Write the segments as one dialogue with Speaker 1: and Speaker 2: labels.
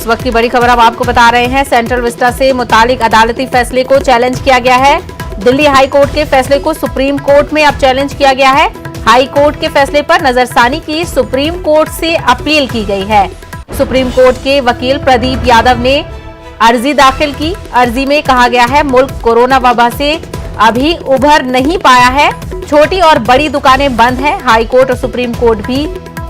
Speaker 1: इस वक्त की बड़ी खबर हम आपको बता रहे हैं। सेंट्रल विस्टा से मुतालिक अदालती फैसले को चैलेंज किया गया है। दिल्ली हाई कोर्ट के फैसले को सुप्रीम कोर्ट में अब चैलेंज किया गया है। हाई कोर्ट के फैसले पर नजरसानी की सुप्रीम कोर्ट से अपील की गई है। सुप्रीम कोर्ट के वकील प्रदीप यादव ने अर्जी दाखिल की। अर्जी में कहा गया है मुल्क कोरोना वबा से अभी उभर नहीं पाया है। छोटी और बड़ी दुकानें बंद हैं। हाई कोर्ट और सुप्रीम कोर्ट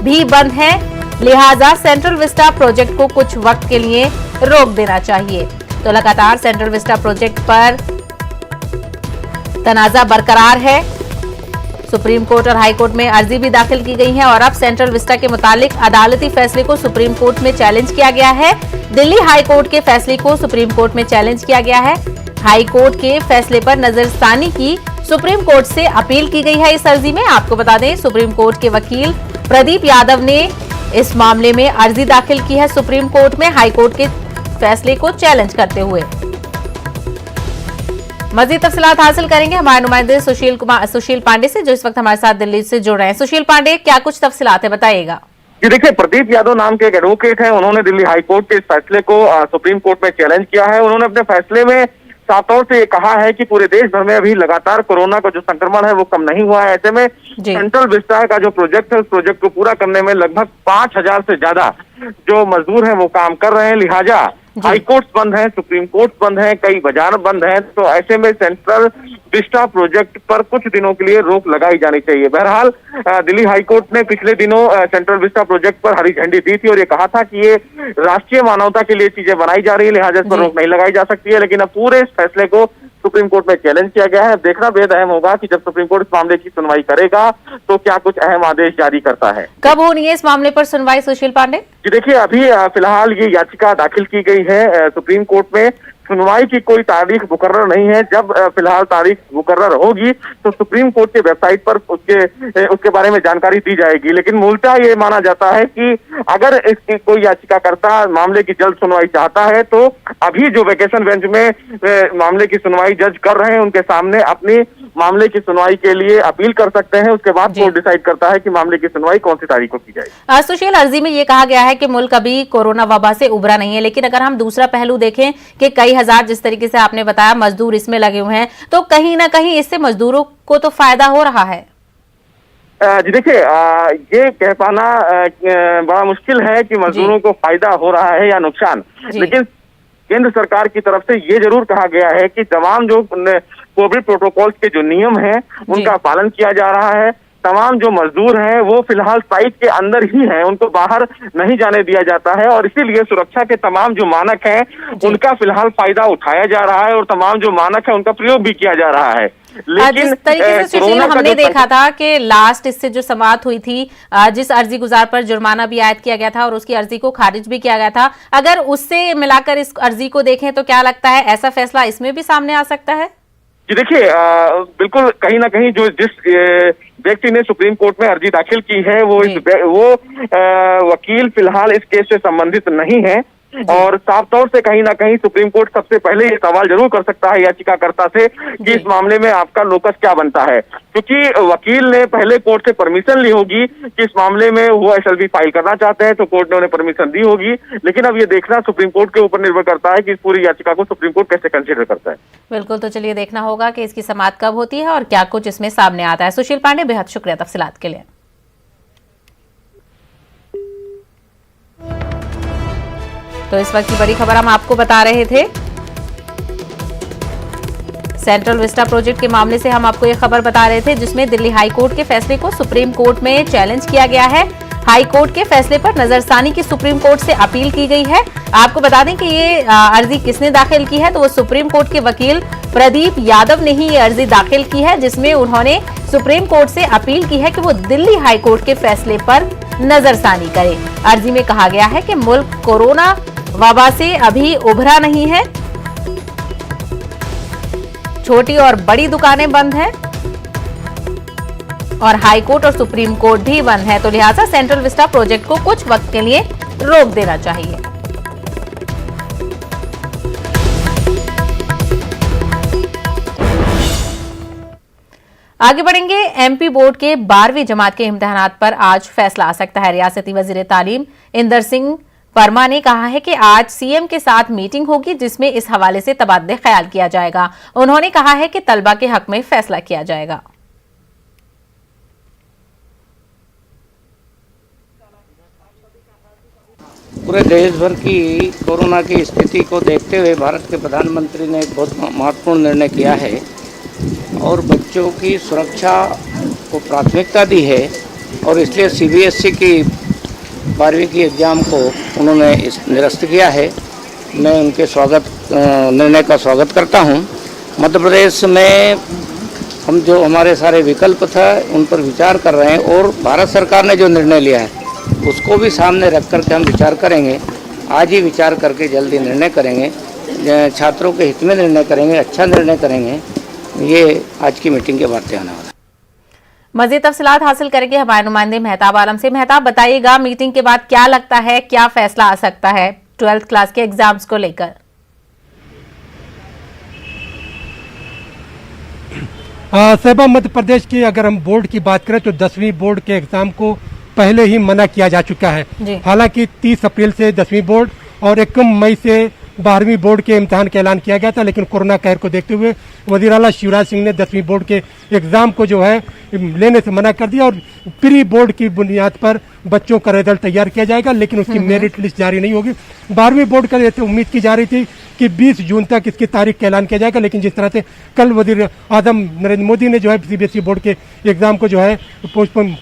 Speaker 1: भी बंद हैं। लिहाजा सेंट्रल विस्टा प्रोजेक्ट को कुछ वक्त के लिए रोक देना चाहिए। तो लगातार सेंट्रल विस्टा प्रोजेक्ट पर तनाजा बरकरार है। सुप्रीम कोर्ट और हाई कोर्ट में अर्जी भी दाखिल की गई है और अब सेंट्रल विस्टा के मुतालिक अदालती फैसले को सुप्रीम कोर्ट में चैलेंज किया गया है। दिल्ली हाई कोर्ट के फैसले को सुप्रीम कोर्ट में चैलेंज किया गया है। हाई कोर्ट के फैसले पर नजरसानी की सुप्रीम कोर्ट से अपील की गई है। इस अर्जी में आपको बता दें, सुप्रीम कोर्ट के वकील प्रदीप यादव ने इस मामले में अर्जी दाखिल की है सुप्रीम कोर्ट में, हाई कोर्ट के फैसले को चैलेंज करते हुए। मजीद तफसीलात हासिल करेंगे हमारे नुमाइंदे सुशील पांडे से, जो इस वक्त हमारे साथ दिल्ली से जुड़ रहे हैं। सुशील पांडे, क्या कुछ तफसीलात है, बताइएगा।
Speaker 2: जी देखिए, प्रदीप यादव नाम के एक एडवोकेट हैं। उन्होंने दिल्ली हाई कोर्ट के इस फैसले को सुप्रीम कोर्ट में चैलेंज किया है। उन्होंने अपने फैसले में साफ तौर से ये कहा है कि पूरे देश भर में अभी लगातार कोरोना का जो संक्रमण है वो कम नहीं हुआ है। ऐसे में सेंट्रल विस्टा का जो प्रोजेक्ट है, उस प्रोजेक्ट को पूरा करने में लगभग 5000 से ज्यादा जो मजदूर हैं वो काम कर रहे हैं। लिहाजा हाई कोर्ट बंद है, सुप्रीम कोर्ट बंद है, कई बाजार बंद हैं। तो ऐसे में सेंट्रल विस्टा प्रोजेक्ट पर कुछ दिनों के लिए रोक लगाई जानी चाहिए। बहरहाल दिल्ली हाई कोर्ट ने पिछले दिनों सेंट्रल विस्टा प्रोजेक्ट पर हरी झंडी दी थी और ये कहा था कि ये राष्ट्रीय मानवता के लिए चीजें बनाई जा रही है, लिहाजा इस पर रोक नहीं लगाई जा सकती है। लेकिन अब पूरे इस फैसले को सुप्रीम कोर्ट में चैलेंज किया गया है। देखना बेहद अहम होगा कि जब सुप्रीम कोर्ट इस मामले की सुनवाई करेगा तो क्या कुछ अहम आदेश जारी करता है।
Speaker 1: कब होनी है इस मामले पर सुनवाई, सुशील पांडे?
Speaker 2: जी देखिए, अभी फिलहाल ये याचिका दाखिल की गई है सुप्रीम कोर्ट में। सुनवाई की कोई तारीख मुकर्रर नहीं है। जब फिलहाल तारीख मुकर्रर होगी तो सुप्रीम कोर्ट के वेबसाइट पर उसके बारे में जानकारी दी जाएगी। लेकिन मूलतः ये माना जाता है कि अगर इसकी कोई याचिकाकर्ता मामले की जल्द सुनवाई चाहता है तो अभी जो वेकेशन बेंच में मामले की सुनवाई जज कर रहे हैं उनके सामने अपनी मामले की सुनवाई के लिए अपील कर सकते हैं। उसके बाद कोर्ट डिसाइड करता है कि मामले की सुनवाई कौन सी तारीख को की जाएगी।
Speaker 1: सुशील, अर्जी में ये कहा गया है कि मुल्क अभी कोरोना वबा से उभरा नहीं है, लेकिन अगर हम दूसरा पहलू देखें कि कई हजार, जिस तरीके से आपने बताया, मजदूर इसमें लगे हुए हैं, तो कहीं ना कहीं इससे मजदूरों को तो फायदा हो रहा है।
Speaker 2: जी देखिए, ये कह पाना बड़ा मुश्किल है कि मजदूरों को फायदा हो रहा है या नुकसान। लेकिन केंद्र सरकार की तरफ से ये जरूर कहा गया है कि तमाम जो कोविड प्रोटोकॉल्स के जो नियम हैं उनका पालन किया जा रहा है। तमाम जो मजदूर हैं वो फिलहाल साइट के अंदर ही हैं, उनको बाहर नहीं जाने दिया जाता है और इसीलिए सुरक्षा के तमाम जो मानक हैं उनका फिलहाल फायदा उठाया जा रहा है और तमाम जो मानक है उनका प्रयोग भी किया जा रहा है।
Speaker 1: लेकिन जिस तरीके से सुशील हमने देखा था कि लास्ट इससे जो समाअत हुई थी, जिस अर्जी गुजार पर जुर्माना भी आयद किया गया था और उसकी अर्जी को खारिज भी किया गया था, अगर उससे मिलाकर इस अर्जी को देखें तो क्या लगता है ऐसा फैसला इसमें भी सामने आ सकता है?
Speaker 2: जी देखिए, बिल्कुल कहीं ना कहीं जो जिस व्यक्ति ने सुप्रीम कोर्ट में अर्जी दाखिल की है वो वकील फिलहाल इस केस से संबंधित नहीं है और साफ तौर से कहीं ना कहीं सुप्रीम कोर्ट सबसे पहले ये सवाल जरूर कर सकता है याचिकाकर्ता से कि इस मामले में आपका लोकस क्या बनता है, क्योंकि वकील ने पहले कोर्ट से परमिशन ली होगी कि इस मामले में वो एसएलपी फाइल करना चाहते हैं, तो कोर्ट ने उन्हें परमिशन दी होगी। लेकिन अब ये देखना सुप्रीम कोर्ट के ऊपर निर्भर करता है कि इस पूरी याचिका को सुप्रीम कोर्ट कैसे कंसिडर करता है।
Speaker 1: बिल्कुल, तो चलिए देखना होगा कि इसकी समाअत कब होती है और क्या कुछ इसमें सामने आता है। सुशील पांडे, बेहद शुक्रिया तफसीलात के लिए। तो इस वक्त की बड़ी खबर हम आपको बता रहे थे। सेंट्रल विस्टा प्रोजेक्ट के मामले से हम आपको ये खबर बता रहे थे, जिसमें दिल्ली हाई कोर्ट के फैसले को सुप्रीम कोर्ट में चैलेंज किया गया है। हाई कोर्ट के फैसले पर नजरसानी की सुप्रीम कोर्ट से अपील की गई है। आपको बता दें कि ये अर्जी किसने दाखिल की है, तो वो सुप्रीम कोर्ट के वकील प्रदीप यादव ने ही ये अर्जी दाखिल की है, जिसमें उन्होंने सुप्रीम कोर्ट से अपील की है कि वो दिल्ली हाई कोर्ट के फैसले पर नजरसानी करे। अर्जी में कहा गया है कि मुल्क कोरोना वबा से अभी उभरा नहीं है, छोटी और बड़ी दुकानें बंद हैं और हाई कोर्ट और सुप्रीम कोर्ट भी बंद है, तो लिहाजा सेंट्रल विस्टा प्रोजेक्ट को कुछ वक्त के लिए रोक देना चाहिए। आगे बढ़ेंगे। एमपी बोर्ड के 12वीं जमात के इम्तिहानात पर आज फैसला आ सकता है। रियासती वजीर तालीम इंदर सिंह वर्मा ने कहा है कि आज सीएम के साथ मीटिंग होगी जिसमें इस हवाले से तबादले ख्याल किया जाएगा। उन्होंने कहा है कि तलबा के हक में फैसला किया जाएगा।
Speaker 3: पूरे देश भर की कोरोना की स्थिति को देखते हुए भारत के प्रधानमंत्री ने एक बहुत महत्वपूर्ण निर्णय किया है और बच्चों की सुरक्षा को प्राथमिकता दी है और इसलिए सीबीएसई की 12वीं की एग्ज़ाम को उन्होंने निरस्त किया है। मैं उनके निर्णय का स्वागत करता हूं। मध्य प्रदेश में हम जो हमारे सारे विकल्प था उन पर विचार कर रहे हैं और भारत सरकार ने जो निर्णय लिया है उसको भी सामने रख करके हम विचार करेंगे। आज ही विचार करके जल्दी निर्णय करेंगे, छात्रों के हित में निर्णय करेंगे, अच्छा निर्णय करेंगे। ये आज की मीटिंग के बाद आने वाला है।
Speaker 1: मजीद तफसीलात हासिल करेंगे हमारे नुमाइंदे मेहताब आलम से। मेहताब, बताइएगा मीटिंग के बाद क्या लगता है, क्या फैसला आ सकता है 12th क्लास के एग्जाम्स को लेकर?
Speaker 4: साहिबा, मध्य प्रदेश की अगर हम बोर्ड की बात करें तो 10वीं बोर्ड के एग्जाम को पहले ही मना किया जा चुका है। हालांकि 30 अप्रैल से 10वीं बोर्ड और 1 मई से 12वीं बोर्ड के इम्तिहान का ऐलान किया गया था, लेकिन कोरोना कहर को देखते हुए वज़ीर आला शिवराज सिंह ने 10वीं बोर्ड के एग्जाम को जो है लेने से मना कर दिया और प्री बोर्ड की बुनियाद पर बच्चों का रिजल्ट तैयार किया जाएगा, लेकिन उसकी मेरिट लिस्ट जारी नहीं होगी। 12वीं बोर्ड का तो उम्मीद की जा रही थी कि 20 जून तक इसकी तारीख का ऐलान किया जाएगा, लेकिन जिस तरह से कल वज़ीर आज़म नरेंद्र मोदी ने जो है सीबीएसई बोर्ड के एग्जाम को जो है पोस्टपोन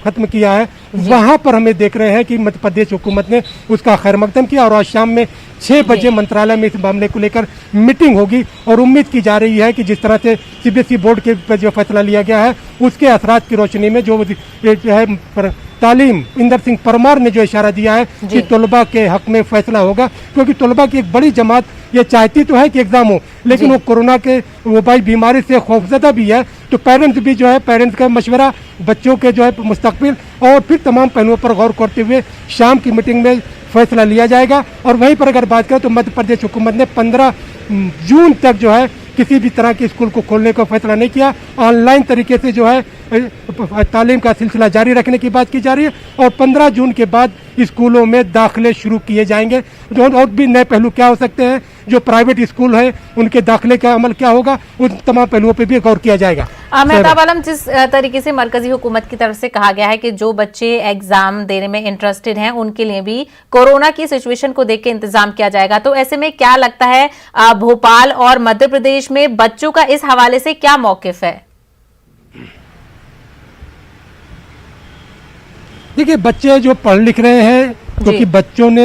Speaker 4: खत्म किया है, वहां पर हमें देख रहे हैं कि मध्य प्रदेश हुकूमत ने उसका खैर मकदम किया और आज शाम में 6 बजे मंत्रालय में इस मामले को लेकर मीटिंग होगी और उम्मीद की जा रही है कि जिस तरह से सीबीएसई बोर्ड के पर जो फैसला लिया गया है उसके असरात की रोशनी में जो है तालीम इंदर सिंह परमार ने जो इशारा दिया है कि तलबा के हक में फैसला होगा, क्योंकि तलबा की एक बड़ी जमात ये चाहती तो है कि एग्जाम हो, लेकिन वो कोरोना के वबाई बीमारी से खौफजदा भी है। तो पेरेंट्स भी जो है पेरेंट्स का मशवरा, बच्चों के जो है मुस्तकबिल और फिर तमाम पहलुओं पर गौर करते हुए शाम की मीटिंग में फैसला लिया जाएगा। और वहीं पर अगर बात करें तो मध्य प्रदेश हुकूमत ने 15 जून तक जो है किसी भी तरह के स्कूल को खोलने का फैसला नहीं किया। ऑनलाइन तरीके से जो है तालीम का सिलसिला जारी रखने की बात की जा रही है और 15 जून के बाद स्कूलों में दाखिले शुरू किए जाएंगे। और भी नए पहलू क्या हो सकते हैं, जो प्राइवेट स्कूल है उनके दाखिले का अमल क्या होगा, उन तमाम पहलुओं पर भी गौर किया जाएगा।
Speaker 1: मेहताब आलम, जिस तरीके से मरकजी हुकूमत की तरफ से कहा गया है कि जो बच्चे एग्जाम देने में इंटरेस्टेड हैं उनके लिए भी कोरोना की सिचुएशन को देख के इंतजाम किया जाएगा, तो ऐसे में क्या लगता है भोपाल और मध्य प्रदेश में बच्चों का इस हवाले से क्या मौकिफ है?
Speaker 4: देखिए, बच्चे जो पढ़ लिख रहे हैं, क्योंकि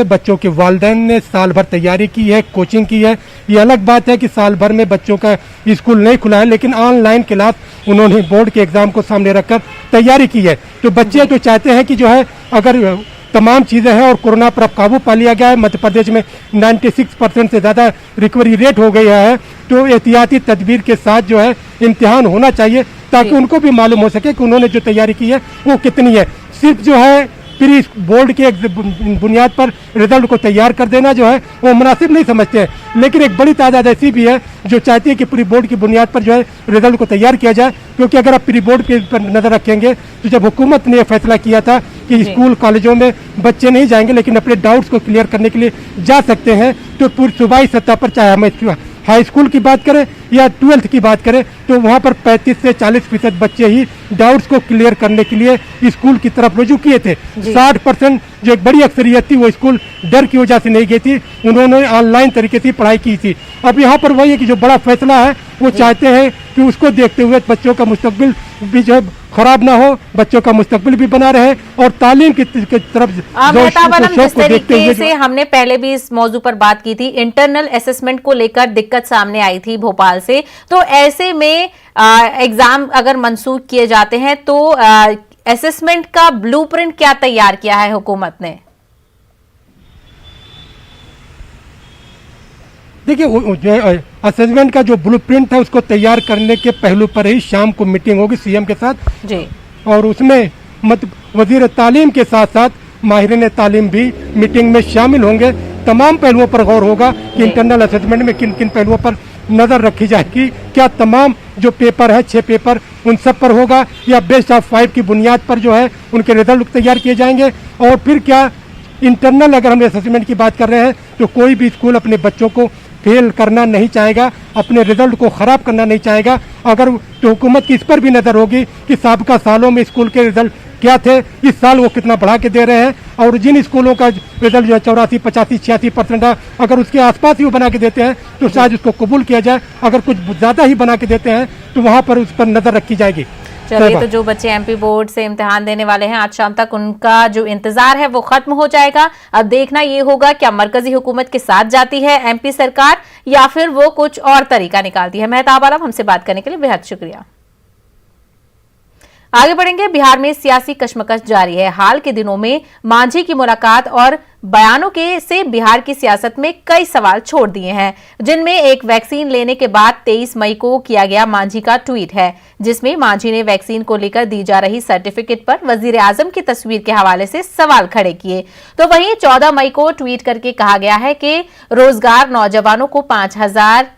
Speaker 4: बच्चों के वालिदैन ने साल भर तैयारी की है, कोचिंग की है। ये अलग बात है कि साल भर में बच्चों का स्कूल नहीं खुला है, लेकिन ऑनलाइन क्लास उन्होंने बोर्ड के एग्जाम को सामने रखकर तैयारी की है। तो बच्चे तो चाहते हैं कि जो है अगर तमाम चीज़ें हैं और कोरोना पर अब काबू पा लिया गया है, मध्य प्रदेश में 96% से ज़्यादा रिकवरी रेट हो गई है, तो एहतियाती तदबीर के साथ जो है इम्तिहान होना चाहिए ताकि उनको भी मालूम हो सके कि उन्होंने जो तैयारी की है वो कितनी है। सिर्फ जो है प्री बोर्ड के बुनियाद पर रिजल्ट को तैयार कर देना जो है वो मुनासिब नहीं समझते हैं, लेकिन एक बड़ी तादाद ऐसी भी है जो चाहती है कि प्री बोर्ड की बुनियाद पर जो है रिजल्ट को तैयार किया जाए। क्योंकि अगर आप प्री बोर्ड के पर नजर रखेंगे तो जब हुकूमत ने यह फैसला किया था कि स्कूल कॉलेजों में बच्चे नहीं जाएंगे लेकिन अपने डाउट्स को क्लियर करने के लिए जा सकते हैं, तो पूरी सूबाई सतह पर चाहे हमें हाई स्कूल की बात करें या 12th की बात करें तो वहाँ पर 35 से 40% बच्चे ही डाउट्स को क्लियर करने के लिए स्कूल की तरफ रुजू किए थे। 60% जो एक बड़ी अक्सरियत थी वो स्कूल डर की वजह से नहीं गई थी, उन्होंने ऑनलाइन तरीके से पढ़ाई की थी। अब यहाँ पर वही है कि जो बड़ा फैसला है वो चाहते हैं कि उसको देखते हुए बच्चों का मुस्तकबिल भी जो खराब ना हो, बच्चों का मुस्तकबिल भी बना रहे और तालीम की तरफ
Speaker 1: जिस तरीके से हमने पहले भी इस मौजू पर बात की थी, इंटरनल असेसमेंट को लेकर दिक्कत सामने आई थी भोपाल से, तो ऐसे में एग्जाम अगर मंसूख किए जाते हैं तो असेसमेंट का ब्लूप्रिंट क्या तैयार किया है हुकूमत ने?
Speaker 4: देखिए, असेसमेंट का जो ब्लूप्रिंट है उसको तैयार करने के पहलू पर ही शाम को मीटिंग होगी सीएम के साथ जी, और उसमें वजीर तालीम के साथ साथ माहिरीन तालीम भी मीटिंग में शामिल होंगे। तमाम पहलुओं पर गौर होगा कि इंटरनल असेसमेंट में किन किन पहलुओं पर नजर रखी जाएगी। क्या तमाम जो पेपर है 6 पेपर उन सब पर होगा या बेस्ट ऑफ 5 की बुनियाद पर जो है उनके रिजल्ट तैयार किए जाएंगे, और फिर क्या इंटरनल अगर हम असेसमेंट की बात कर रहे हैं तो कोई भी स्कूल अपने बच्चों को फेल करना नहीं चाहेगा, अपने रिजल्ट को ख़राब करना नहीं चाहेगा। अगर तो हुकूमत की इस पर भी नज़र होगी कि साबिका सालों में स्कूल के रिजल्ट क्या थे, इस साल वो कितना बढ़ा के दे रहे हैं, और जिन स्कूलों का रिजल्ट जो है 84, 85, 86% है, अगर उसके आसपास ही वो बना के देते हैं तो शायद उसको कबूल किया जाए। अगर कुछ ज़्यादा ही बना के देते हैं तो वहाँ पर उस पर नज़र रखी जाएगी।
Speaker 1: चलिए, तो जो बच्चे एमपी बोर्ड से इम्तिहान देने वाले हैं आज शाम तक उनका जो इंतजार है वो खत्म हो जाएगा। अब देखना ये होगा क्या मरकजी हुकूमत के साथ जाती है एमपी सरकार या फिर वो कुछ और तरीका निकालती है। मेहताब आलम, हमसे बात करने के लिए बेहद शुक्रिया। आगे बढ़ेंगे। बिहार में सियासी कशमकश जारी है। हाल के दिनों में मांझी की मुलाकात और बयानों से बिहार की सियासत में कई सवाल छोड़ दिए हैं, जिनमें एक वैक्सीन लेने के बाद 23 मई को किया गया मांझी का ट्वीट है, जिसमें मांझी ने वैक्सीन को लेकर दी जा रही सर्टिफिकेट पर वजीर आजम की तस्वीर के हवाले से सवाल खड़े किए। तो वहीं 14 मई को ट्वीट करके कहा गया है कि रोजगार नौजवानों को 5,000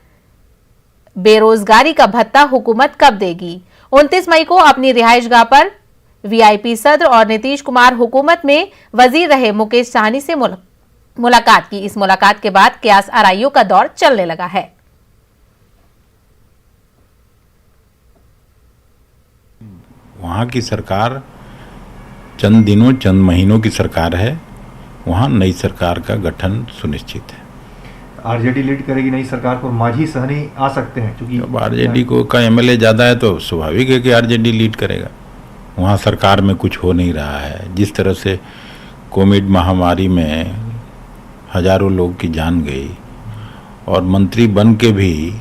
Speaker 1: बेरोजगारी का भत्ता हुकूमत कब देगी। 29 मई को अपनी रिहाइशगाह पर वीआईपी सदर और नीतीश कुमार हुकूमत में वजीर रहे मुकेश सहनी से मुलाकात की। इस मुलाकात के बाद क्यास आरआईओ का दौर चलने लगा है।
Speaker 5: वहाँ की सरकार चंद दिनों चंद महीनों की सरकार है, वहाँ नई सरकार का गठन सुनिश्चित है।
Speaker 6: आरजेडी लीड करेगी नई सरकार को, मांझी सहनी आ सकते हैं क्योंकि
Speaker 5: अब आरजेडी को का एमएलए ज़्यादा है तो स्वाभाविक है कि आरजेडी लीड करेगा। वहाँ सरकार में कुछ हो नहीं रहा है। जिस तरह से कोविड महामारी में हजारों लोग की जान गई और मंत्री बन के भी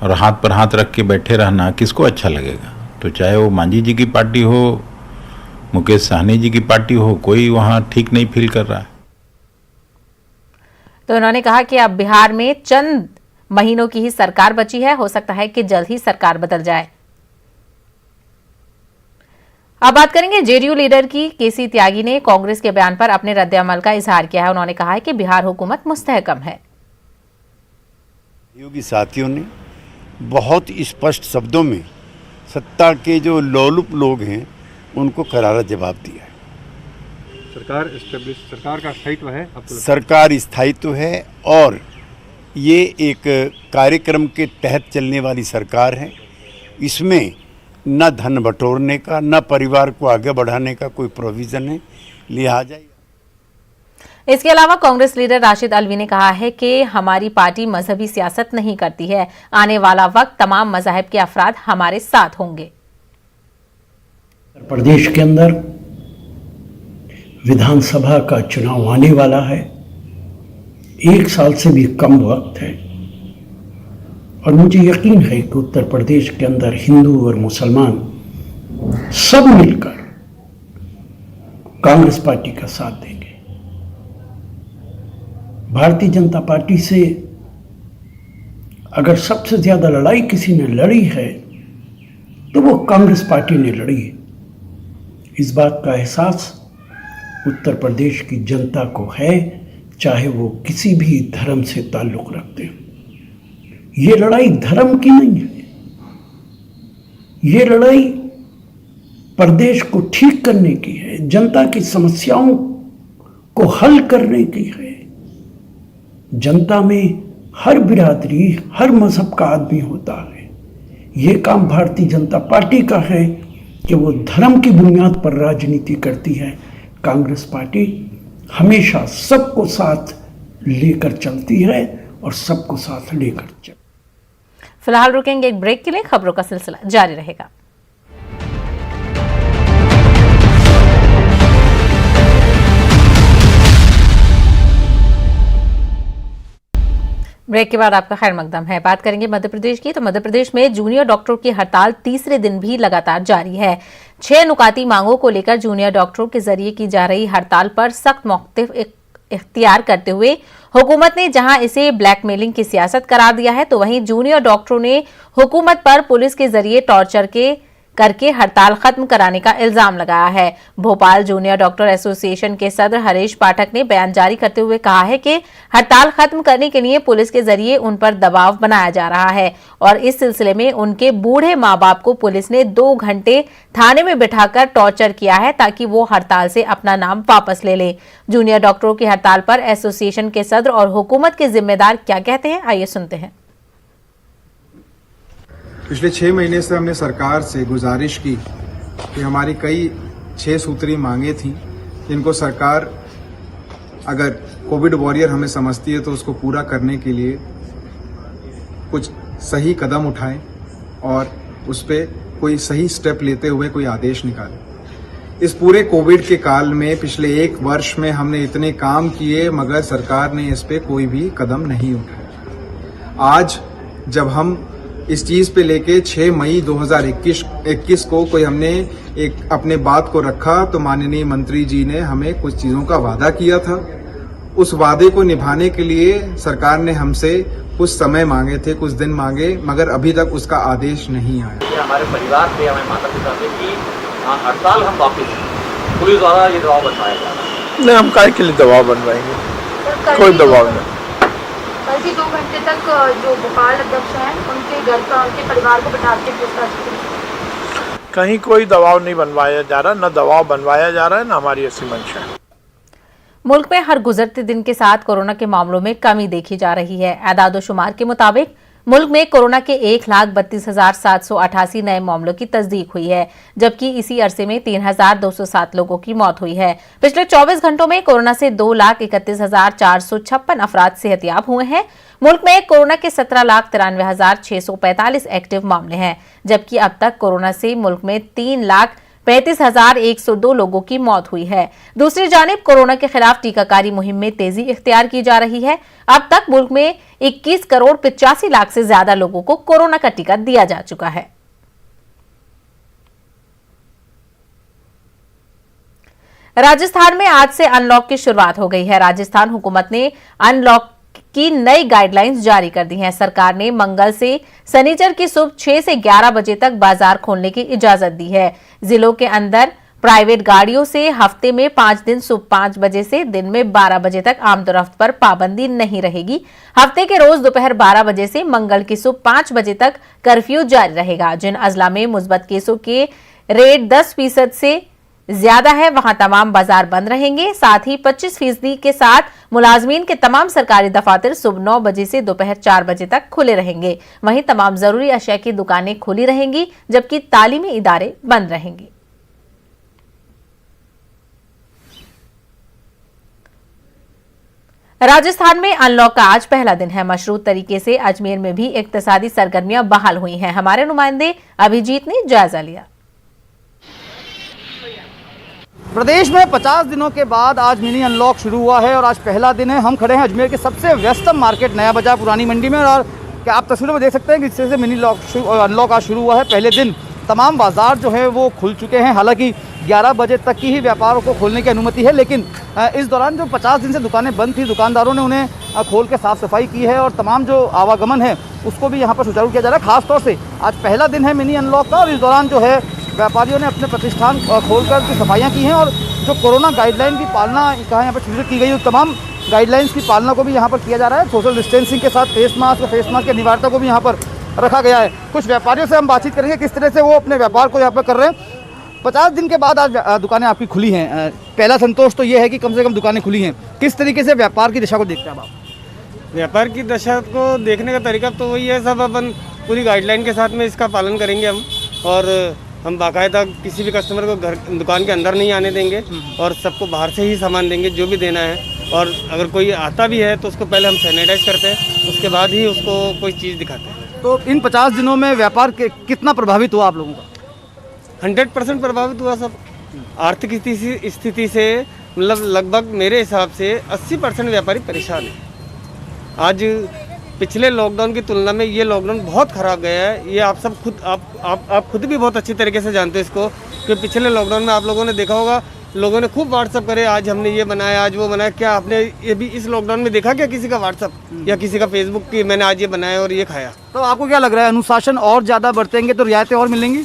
Speaker 5: और हाथ पर हाथ रख के बैठे रहना किसको अच्छा लगेगा। तो चाहे वो मांझी जी की पार्टी हो, मुकेश सहनी जी की पार्टी हो, कोई वहाँ ठीक नहीं फील कर रहा है।
Speaker 1: तो उन्होंने कहा कि अब बिहार में चंद महीनों की ही सरकार बची है, हो सकता है कि जल्द ही सरकार बदल जाए। अब बात करेंगे जेडीयू लीडर की। केसी त्यागी ने कांग्रेस के बयान पर अपने रद्द-ए-अमल का इजहार किया है। उन्होंने कहा है कि बिहार हुकूमत मुस्तहकम है।
Speaker 7: योगी साथियों ने बहुत स्पष्ट शब्दों में सत्ता के जो लोलुप लोग हैं उनको करारा जवाब दिया है।
Speaker 6: सरकार का स्थायित्व है,
Speaker 7: सरकार स्थायित्व है और ये एक कार्यक्रम के तहत चलने वाली सरकार है। इसमें न धन बटोरने का न परिवार को आगे बढ़ाने का कोई प्रोविजन है, लिहाजा।
Speaker 1: इसके अलावा कांग्रेस लीडर राशिद अलवी ने कहा है कि हमारी पार्टी मजहबी सियासत नहीं करती है। आने वाला वक्त तमाम मज़ाहिब के अफराद हमारे साथ होंगे।
Speaker 8: उत्तर प्रदेश के अंदर विधानसभा का चुनाव आने वाला है। 1 साल से भी कम वक्त है और मुझे यकीन है कि उत्तर प्रदेश के अंदर हिंदू और मुसलमान सब मिलकर कांग्रेस पार्टी का साथ देंगे। भारतीय जनता पार्टी से अगर सबसे ज्यादा लड़ाई किसी ने लड़ी है तो वो कांग्रेस पार्टी ने लड़ी है। इस बात का एहसास उत्तर प्रदेश की जनता को है, चाहे वो किसी भी धर्म से ताल्लुक रखते हो। ये लड़ाई धर्म की नहीं है, ये लड़ाई प्रदेश को ठीक करने की है, जनता की समस्याओं को हल करने की है। जनता में हर बिरादरी, हर मजहब का आदमी होता है। ये काम भारतीय जनता पार्टी का है कि वो धर्म की बुनियाद पर राजनीति करती है। कांग्रेस पार्टी हमेशा सबको साथ लेकर चलती है और सबको साथ लेकर चल।
Speaker 1: फिलहाल रुकेंगे एक ब्रेक के लिए, खबरों का सिलसिला जारी रहेगा। ब्रेक के बाद आपका खैर मकदम है। बात करेंगे मध्य प्रदेश की। तो मध्य प्रदेश में जूनियर डॉक्टरों की हड़ताल तीसरे दिन भी लगातार जारी है। 6 नुकाती मांगों को लेकर जूनियर डॉक्टरों के जरिए की जा रही हड़ताल पर सख्त मौक़िफ़ इख्तियार करते हुए हुकूमत ने जहां इसे ब्लैकमेलिंग की सियासत करार दिया है, तो वहीं जूनियर डॉक्टरों ने हुकूमत पर पुलिस के जरिए टॉर्चर के करके हड़ताल खत्म कराने का इल्जाम लगाया है। भोपाल जूनियर डॉक्टर एसोसिएशन के सदर हरीश पाठक ने बयान जारी करते हुए कहा है कि हड़ताल खत्म करने के लिए पुलिस के जरिए उन पर दबाव बनाया जा रहा है और इस सिलसिले में उनके बूढ़े मां बाप को पुलिस ने 2 घंटे थाने में बिठाकर टॉर्चर किया है ताकि वो हड़ताल से अपना नाम वापस ले ले। जूनियर डॉक्टरों की हड़ताल पर एसोसिएशन के सदर और हुकूमत के जिम्मेदार क्या कहते हैं, आइए सुनते हैं।
Speaker 9: पिछले 6 महीने से हमने सरकार से गुजारिश की कि हमारी कई 6 सूत्री मांगे थी जिनको सरकार अगर कोविड वॉरियर हमें समझती है तो उसको पूरा करने के लिए कुछ सही कदम उठाए और उस पर कोई सही स्टेप लेते हुए कोई आदेश निकाले। इस पूरे कोविड के काल में पिछले 1 वर्ष में हमने इतने काम किए मगर सरकार ने इस पर कोई भी कदम नहीं उठाया। आज जब हम इस चीज़ पे लेके 6 मई 2021 को कोई हमने एक अपने बात को रखा तो माननीय मंत्री जी ने हमें कुछ चीज़ों का वादा किया था। उस वादे को निभाने के लिए सरकार ने हमसे कुछ समय मांगे थे, कुछ दिन मांगे, मगर अभी तक उसका आदेश नहीं आया।
Speaker 10: हमारे परिवार पे, हमारे माता पिता पे कि हड़ताल हम वापस, पुलिस द्वारा ये दबाव बनवाया जा रहा है।
Speaker 11: नहीं, हम काहे के लिए दबाव बनवाएंगे, कोई दबाव नहीं।
Speaker 12: कल भी 2 घंटे तक जो भोपाल अध्यक्ष हैं उनके घर पर उनके परिवार को बिठा के पूछताछ की।
Speaker 11: कहीं कोई दबाव नहीं बनवाया जा रहा, न दबाव बनवाया जा रहा है, न हमारी ऐसी मंशा है।
Speaker 1: मुल्क में हर गुजरते दिन के साथ कोरोना के मामलों में कमी देखी जा रही है। एदाद-ओ-शुमार के मुताबिक मुल्क में कोरोना के 1,32,788 नए मामलों की तस्दीक हुई है, जबकि इसी अरसे में 3,207 लोगों की मौत हुई है। पिछले 24 घंटों में कोरोना से 2,31,456 अफराद सेहतयाब हुए हैं। मुल्क में कोरोना के 17,93,645 एक्टिव मामले हैं, जबकि अब तक कोरोना से मुल्क में 3,35,102 लोगों की मौत हुई है। दूसरी जानिब कोरोना के खिलाफ टीकाकारी मुहिम में तेजी इख्तियार की जा रही है। अब तक मुल्क में 21 करोड़ 85 लाख से ज्यादा लोगों को कोरोना का टीका दिया जा चुका है। राजस्थान में आज से अनलॉक की शुरुआत हो गई है। राजस्थान हुकूमत ने अनलॉक की नई गाइडलाइंस जारी कर दी हैं। सरकार ने मंगल से शनिचर की सुबह 6 से 11 बजे तक बाजार खोलने की इजाजत दी है। जिलों के अंदर प्राइवेट गाड़ियों से हफ्ते में 5 दिन सुबह 5 बजे से दिन में 12 बजे तक आमदोरफ्त पर पाबंदी नहीं रहेगी। हफ्ते के रोज दोपहर 12 बजे से मंगल की सुबह 5 बजे तक कर्फ्यू जारी रहेगा। जिन अजला में मुस्बत केसों के रेट 10% से ज्यादा है वहां तमाम बाजार बंद रहेंगे। साथ ही 25% के साथ मुलाजमीन के तमाम सरकारी दफातर सुबह 9 बजे से दोपहर 4 बजे तक खुले रहेंगे। वहीं तमाम जरूरी अशिया की दुकानें खुली रहेंगी, जबकि तालीमी इदारे बंद रहेंगे। राजस्थान में अनलॉक का आज पहला दिन है। मशरूत तरीके से अजमेर में भी इक्तिसादी सरगर्मियां बहाल हुई हैं। हमारे नुमाइंदे अभिजीत ने जायजा लिया।
Speaker 13: प्रदेश में 50 दिनों के बाद आज मिनी अनलॉक शुरू हुआ है और आज पहला दिन है। हम खड़े हैं अजमेर के सबसे व्यस्तम मार्केट नया बाजार पुरानी मंडी में और क्या आप तस्वीरों में देख सकते हैं कि इससे मिनी अनलॉक आज शुरू हुआ है। पहले दिन तमाम बाजार जो है वो खुल चुके हैं। हालांकि 11 बजे तक की ही व्यापारों को खोलने की अनुमति है, लेकिन इस दौरान जो 50 दिन से दुकानें बंद थी, दुकानदारों ने उन्हें खोल के साफ़ सफाई की है और तमाम जो आवागमन है उसको भी यहाँ पर सुचारू किया जा रहा है। खासतौर से आज पहला दिन है मिनी अनलॉक का और इस दौरान जो है व्यापारियों ने अपने प्रतिष्ठान खोलकर की सफाइयाँ की हैं और जो कोरोना गाइडलाइन की पालना कहाँ यहाँ पर शुरू की गई, तमाम गाइडलाइंस की पालना को भी यहाँ पर किया जा रहा है। सोशल डिस्टेंसिंग के साथ फेस मास्क की अनिवार्यता को भी यहाँ पर रखा गया है। कुछ व्यापारियों से हम बातचीत करेंगे किस तरह से वो अपने व्यापार को यहाँ पर कर रहे हैं। 50 दिन के बाद आज दुकानें आपकी खुली हैं। पहला संतोष तो ये है कि कम से कम दुकानें खुली हैं। किस तरीके से व्यापार की दिशा को देखते हैं आप?
Speaker 14: व्यापार की दशा को देखने का तरीका तो वही है, सब अपन पूरी गाइडलाइन के साथ में इसका पालन करेंगे हम, और हम बाकायदा किसी भी कस्टमर को घर दुकान के अंदर नहीं आने देंगे और सबको बाहर से ही सामान देंगे जो भी देना है। और अगर कोई आता भी है तो उसको पहले हम सैनिटाइज करते हैं, उसके बाद ही उसको कोई चीज़ दिखाते हैं।
Speaker 13: तो इन 50 दिनों में व्यापार कितना प्रभावित हुआ आप लोगों का?
Speaker 14: 100% प्रभावित हुआ सब। आर्थिक स्थिति से मतलब लगभग मेरे हिसाब से 80% व्यापारी परेशान है। आज पिछले लॉकडाउन की तुलना में ये लॉकडाउन बहुत ख़राब गया है। ये आप सब खुद आप खुद भी बहुत अच्छी तरीके से जानते हो इसको, कि पिछले लॉकडाउन में आप लोगों ने देखा होगा, लोगों ने खूब व्हाट्सअप करे, आज हमने ये बनाया, आज वो बनाया। क्या आपने ये भी इस लॉकडाउन में देखा क्या किसी का व्हाट्सअप या किसी का फेसबुक की मैंने आज ये बनाया और ये खाया?
Speaker 13: तो आपको क्या लग रहा है, अनुशासन और ज़्यादा बरतेंगे तो रियायतें और मिलेंगी?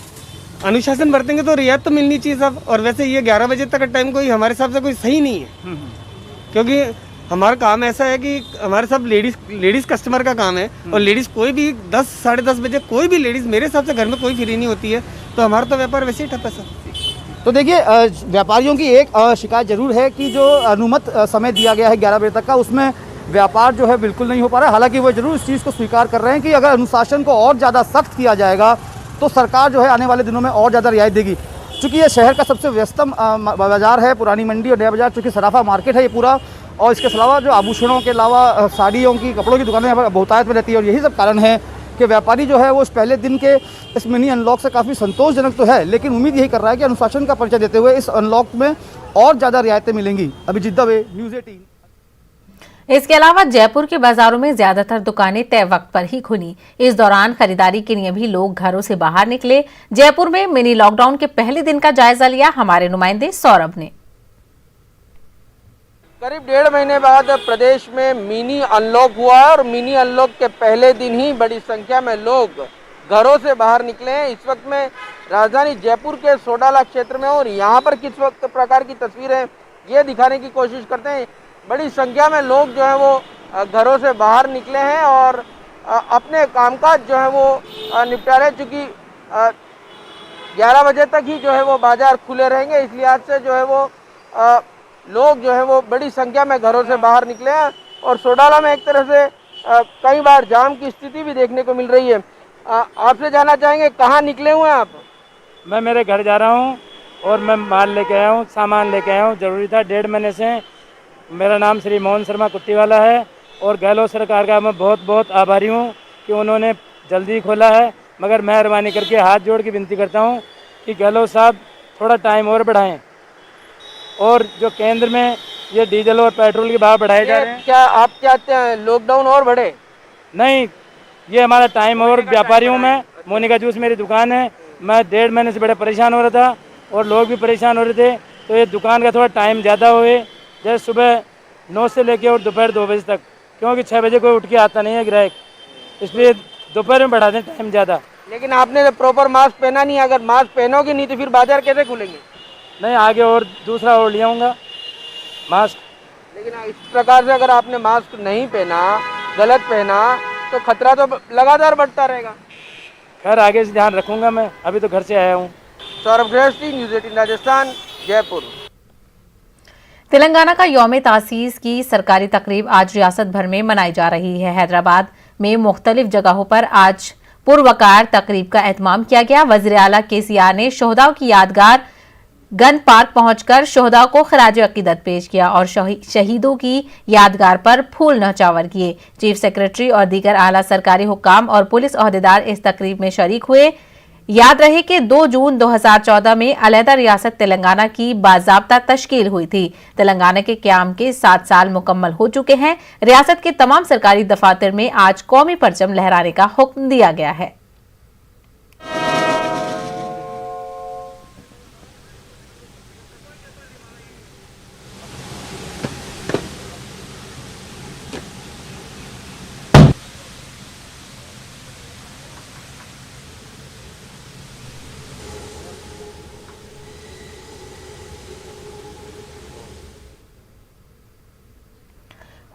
Speaker 14: अनुशासन बरतेंगे तो रियायत तो मिलनी चाहिए सब। और वैसे ये 11 बजे तक का टाइम कोई हमारे हिसाब से कोई सही नहीं है, क्योंकि हमारा काम ऐसा है कि हमारे सब लेडीज़ कस्टमर का काम है, और लेडीज़ कोई भी 10 साढ़े 10 बजे कोई भी लेडीज़ मेरे हिसाब से घर में कोई फ्री नहीं होती है, तो हमारा तो व्यापार वैसे ही ठप है सर।
Speaker 13: तो देखिए व्यापारियों की एक शिकायत जरूर है कि जो अनुमत समय दिया गया है 11 बजे तक का, उसमें व्यापार जो है बिल्कुल नहीं हो पा रहा है। हालांकि वो जरूर इस चीज़ को स्वीकार कर रहे हैं कि अगर अनुशासन को और ज़्यादा सख्त किया जाएगा तो सरकार जो है आने वाले दिनों में और ज़्यादा रियायत देगी। चूँकि ये शहर का सबसे व्यस्तम बाज़ार है, पुरानी मंडी और नया बाज़ार, चूँकि सराफा मार्केट है ये पूरा, और इसके अलावा जो आभूषणों के अलावा साड़ियों की, कपड़ों की दुकानें यहाँ पर बहुतायत में रहती है। और यही सब कारण है कि व्यापारी जो है वो इस पहले दिन के इस मिनी अनलॉक से काफ़ी संतोषजनक तो है, लेकिन उम्मीद यही कर रहा है कि अनुशासन का परिचय देते हुए इस अनलॉक में और ज़्यादा रियायतें मिलेंगी। अभिजीत दवे, न्यूज़ 18।
Speaker 1: इसके अलावा जयपुर के बाजारों में ज्यादातर दुकानें तय वक्त पर ही खुली। इस दौरान खरीदारी के लिए भी लोग घरों से बाहर निकले। जयपुर में मिनी लॉकडाउन के पहले दिन का जायजा लिया हमारे नुमाइंदे सौरभ ने।
Speaker 15: करीब 1.5 महीने बाद प्रदेश में मिनी अनलॉक हुआ है, और मिनी अनलॉक के पहले दिन ही बड़ी संख्या में लोग घरों से बाहर निकले हैं। इस वक्त में राजधानी जयपुर के सोडाला क्षेत्र में, और यहाँ पर किस वक्त प्रकार की तस्वीरें ये दिखाने की कोशिश करते हैं। बड़ी संख्या में लोग जो है वो घरों से बाहर निकले हैं और अपने कामकाज जो है वो निपटा रहे, चूँकि 11 बजे तक ही जो है वो बाजार खुले रहेंगे, इस लिहाज से जो है वो लोग जो है वो बड़ी संख्या में घरों से बाहर निकले हैं। और सोडाला में एक तरह से कई बार जाम की स्थिति भी देखने को मिल रही है। आपसे जानना चाहेंगे कहाँ निकले हुए हैं आप?
Speaker 16: मैं मेरे घर जा रहा हूँ और मैं माल लेके आया हूँ, सामान लेके आया हूँ, ज़रूरी था। 1.5 महीने से मेरा नाम श्री मोहन शर्मा कुट्टीवाला है, और गहलोत सरकार का मैं बहुत बहुत आभारी हूँ कि उन्होंने जल्दी खोला है। मगर मेहरबानी करके हाथ जोड़ के विनती करता हूँ कि गहलोत साहब थोड़ा टाइम और बढ़ाएं, और जो केंद्र में ये डीजल और पेट्रोल के भाव बढ़ाए जा रहे हैं।
Speaker 15: क्या आप चाहते हैं लॉकडाउन और बढ़े?
Speaker 16: नहीं, ये हमारा टाइम और व्यापारियों में, मोनिका जूस मेरी दुकान है, मैं 1.5 महीने से बड़े परेशान हो रहा था और लोग भी परेशान हो रहे थे, तो ये दुकान का थोड़ा टाइम ज़्यादा हुए, जैसे सुबह 9 से लेके और दोपहर 2 बजे तक, क्योंकि 6 बजे कोई उठ के आता नहीं है ग्राहक, इसलिए दोपहर में बढ़ा दें टाइम ज़्यादा।
Speaker 15: लेकिन आपने प्रॉपर मास्क पहना नहीं, अगर मास्क पहनोगे नहीं तो फिर बाजार कैसे खुलेंगे?
Speaker 16: नहीं, आगे और दूसरा और ले आऊँगा मास्क।
Speaker 15: लेकिन इस प्रकार से अगर आपने मास्क नहीं पहना, गलत पहना, तो खतरा तो लगातार बढ़ता रहेगा।
Speaker 16: खैर आगे से ध्यान रखूँगा मैं, अभी तो घर से आया हूँ।
Speaker 15: सौरभ गृहस्थी, न्यूज़ 18 राजस्थान, जयपुर।
Speaker 1: तेलंगाना का यौम तासीस की सरकारी तकरीब आज रियासत भर में मनाई जा रही है। हैदराबाद में मुख्तलिफ जगहों पर आज पुरवकार तकरीब का एहतमाम किया गया। वज़ीर आला केसीआर ने शोहदाओं की यादगार गन पार्क पहुंचकर शोहदाओं को खराज अकीदत पेश किया और शहीदों की यादगार पर फूल न्यौछावर किए। चीफ सेक्रेटरी और दीगर आला सरकारी हुक्काम और पुलिस ओहदेदार इस तकरीब में शरीक हुए। याद रहे कि 2 जून 2014 में अलहदा रियासत तेलंगाना की बाज़ाब्ता तश्कील हुई थी। तेलंगाना के क़याम के 7 साल मुकम्मल हो चुके हैं। रियासत के तमाम सरकारी दफातर में आज कौमी परचम लहराने का हुक्म दिया गया है।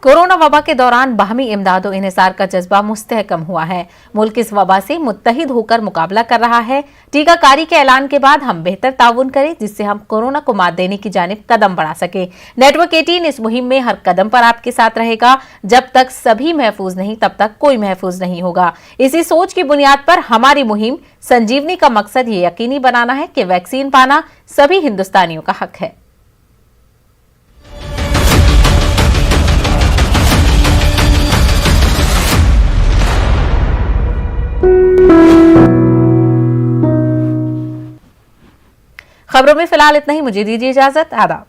Speaker 1: कोरोना वबा के दौरान बाहमी इमदाद और इन्हिसार का जज्बा मुस्तहकम हुआ है। मुल्क इस वबा से मुत्तहिद होकर मुकाबला कर रहा है। टीकाकारी के ऐलान के बाद हम बेहतर ताउन करें, जिससे हम कोरोना को मात देने की जानिब कदम बढ़ा सके। नेटवर्क 18 इस मुहिम में हर कदम पर आपके साथ रहेगा। जब तक सभी महफूज नहीं, तब तक कोई महफूज नहीं होगा। इसी सोच की बुनियाद पर हमारी मुहिम संजीवनी का मकसद ये यकीनी बनाना है कि वैक्सीन पाना सभी हिंदुस्तानियों का हक है। खबरों में फिलहाल इतना ही। मुझे दीजिए इजाजत। आदाब।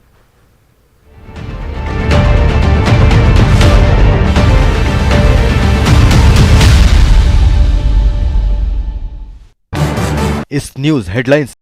Speaker 17: इस न्यूज हेडलाइंस